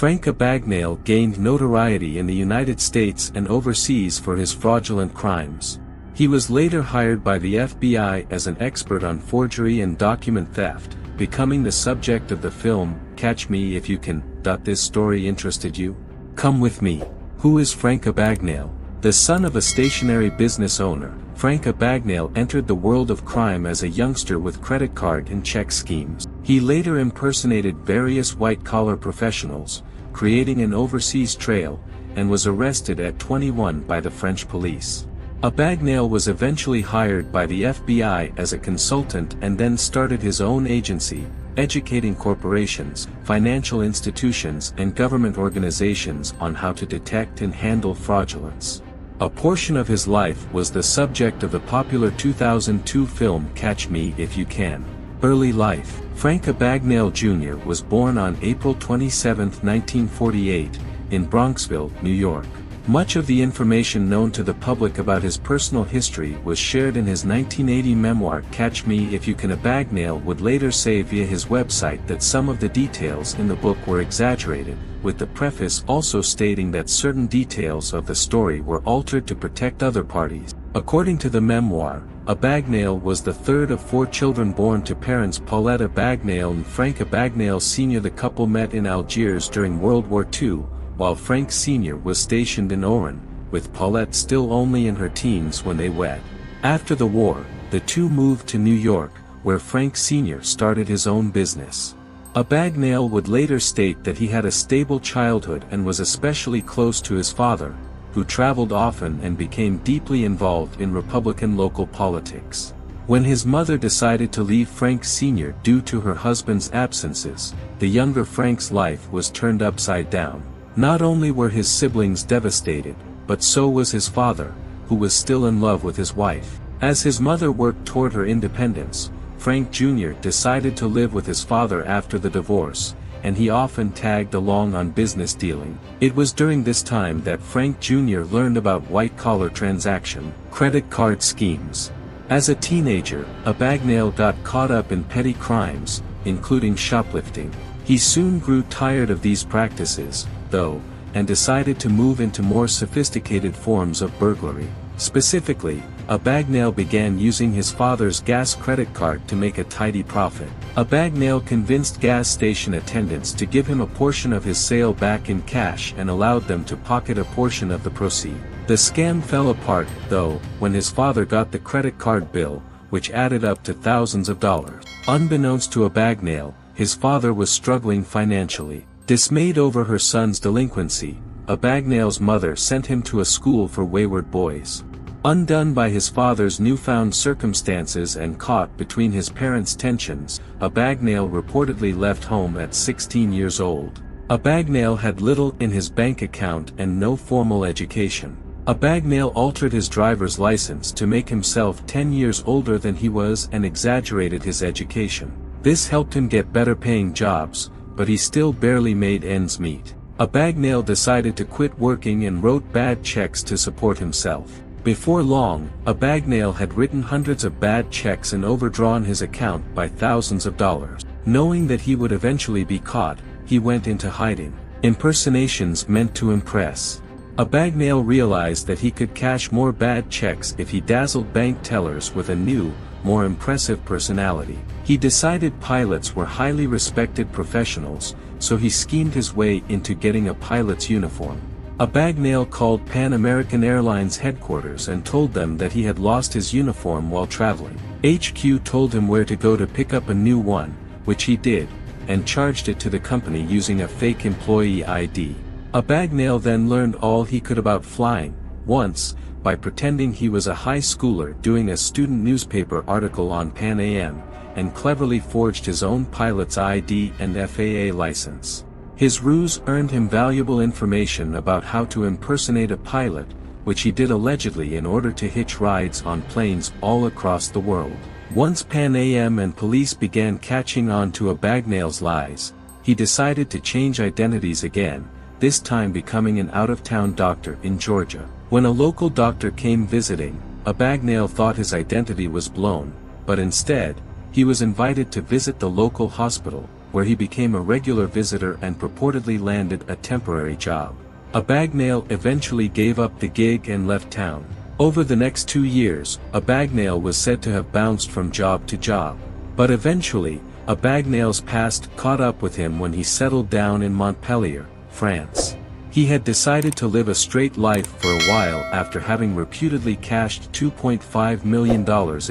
Frank Abagnale gained notoriety in the United States and overseas for his fraudulent crimes. He was later hired by the FBI as an expert on forgery and document theft, becoming the subject of the film, Catch Me If You Can. This story interested you? Come with me. Who is Frank Abagnale? The son of a stationery business owner, Frank Abagnale entered the world of crime as a youngster with credit card and check schemes. He later impersonated various white-collar professionals, creating an overseas trail, and was arrested at 21 by the French police. Abagnale was eventually hired by the FBI as a consultant and then started his own agency, educating corporations, financial institutions and government organizations on how to detect and handle fraudulence. A portion of his life was the subject of the popular 2002 film Catch Me If You Can. Early life. Frank Abagnale Jr. was born on April 27, 1948, in Bronxville, New York. Much of the information known to the public about his personal history was shared in his 1980 memoir Catch Me If You Can. Abagnale would later say via his website that some of the details in the book were exaggerated, with the preface also stating that certain details of the story were altered to protect other parties. According to the memoir, Abagnale was the third of 4 children born to parents Paulette Abagnale and Frank Abagnale Sr. The couple met in Algiers during World War II, while Frank Sr. was stationed in Oran, with Paulette still only in her teens when they wed. After the war, the two moved to New York, where Frank Sr. started his own business. Abagnale would later state that he had a stable childhood and was especially close to his father, who traveled often and became deeply involved in Republican local politics. When his mother decided to leave Frank Sr. due to her husband's absences, the younger Frank's life was turned upside down. Not only were his siblings devastated, but so was his father, who was still in love with his wife. As his mother worked toward her independence, Frank Jr. decided to live with his father after the divorce, and he often tagged along on business dealing. It was during this time that Frank Jr. learned about white-collar transaction, credit card schemes. As a teenager, Abagnale got caught up in petty crimes, including shoplifting. He soon grew tired of these practices, though, and decided to move into more sophisticated forms of burglary. Specifically, Abagnale began using his father's gas credit card to make a tidy profit. Abagnale convinced gas station attendants to give him a portion of his sale back in cash and allowed them to pocket a portion of the proceeds. The scam fell apart, though, when his father got the credit card bill, which added up to thousands of dollars. Unbeknownst to Abagnale, his father was struggling financially. Dismayed over her son's delinquency, Abagnale's mother sent him to a school for wayward boys. Undone by his father's newfound circumstances and caught between his parents' tensions, Abagnale reportedly left home at 16 years old. Abagnale had little in his bank account and no formal education. Abagnale altered his driver's license to make himself 10 years older than he was and exaggerated his education. This helped him get better-paying jobs, but he still barely made ends meet. Abagnale decided to quit working and wrote bad checks to support himself. Before long, Abagnale had written hundreds of bad checks and overdrawn his account by thousands of dollars. Knowing that he would eventually be caught, he went into hiding. Impersonations meant to impress. Abagnale realized that he could cash more bad checks if he dazzled bank tellers with a new, more impressive personality. He decided pilots were highly respected professionals, so he schemed his way into getting a pilot's uniform. Abagnale called Pan American Airlines headquarters and told them that he had lost his uniform while traveling. HQ told him where to go to pick up a new one, which he did, and charged it to the company using a fake employee ID. Abagnale then learned all he could about flying, once, by pretending he was a high schooler doing a student newspaper article on Pan Am, and cleverly forged his own pilot's ID and FAA license. His ruse earned him valuable information about how to impersonate a pilot, which he did allegedly in order to hitch rides on planes all across the world. Once Pan Am and police began catching on to Abagnale's lies, he decided to change identities again, this time becoming an out-of-town doctor in Georgia. When a local doctor came visiting, Abagnale thought his identity was blown, but instead, he was invited to visit the local hospital, where he became a regular visitor and purportedly landed a temporary job. Abagnale eventually gave up the gig and left town. Over the next 2 years, Abagnale was said to have bounced from job to job. But eventually, Abagnale's past caught up with him when he settled down in Montpellier, France. He had decided to live a straight life for a while after having reputedly cashed $2.5 million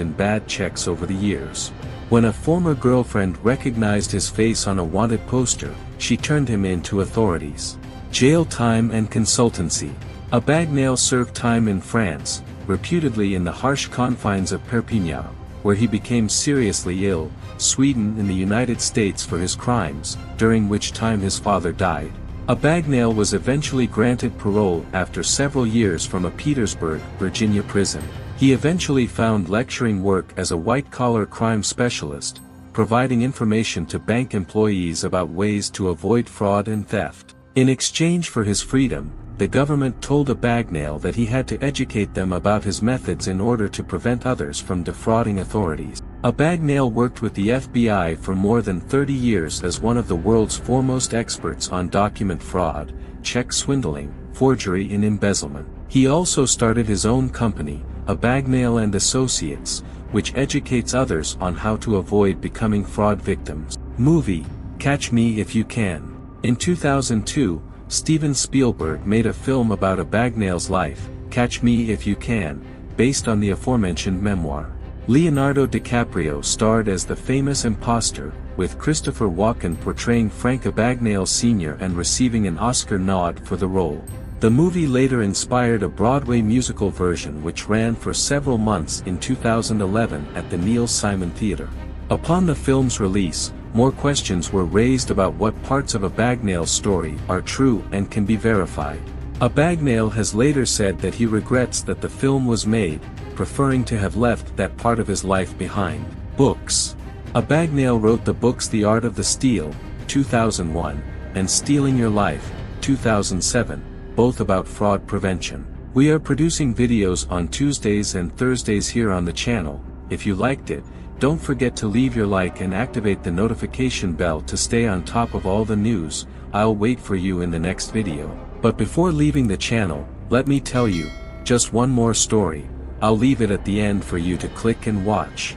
in bad checks over the years. When a former girlfriend recognized his face on a wanted poster, she turned him in to authorities. Jail time and consultancy. Abagnale served time in France, reputedly in the harsh confines of Perpignan, where he became seriously ill, Sweden and the United States for his crimes, during which time his father died. Abagnale was eventually granted parole after several years from a Petersburg, Virginia prison. He eventually found lecturing work as a white-collar crime specialist, providing information to bank employees about ways to avoid fraud and theft. In exchange for his freedom, the government told Abagnale that he had to educate them about his methods in order to prevent others from defrauding authorities. Abagnale worked with the FBI for more than 30 years as one of the world's foremost experts on document fraud, check swindling, forgery and embezzlement. He also started his own company, Abagnale and Associates, which educates others on how to avoid becoming fraud victims. Movie, Catch Me If You Can. In 2002, Steven Spielberg made a film about Abagnale's life, Catch Me If You Can, based on the aforementioned memoir. Leonardo DiCaprio starred as the famous imposter, with Christopher Walken portraying Frank Abagnale Sr. and receiving an Oscar nod for the role. The movie later inspired a Broadway musical version which ran for several months in 2011 at the Neil Simon Theatre. Upon the film's release, more questions were raised about what parts of Abagnale's story are true and can be verified. Abagnale has later said that he regrets that the film was made, preferring to have left that part of his life behind. Books. Abagnale wrote the books The Art of the Steal, 2001, and Stealing Your Life, 2007, both about fraud prevention. We are producing videos on Tuesdays and Thursdays here on the channel. If you liked it, don't forget to leave your like and activate the notification bell to stay on top of all the news. I'll wait for you in the next video. But before leaving the channel, let me tell you, just one more story. I'll leave it at the end for you to click and watch.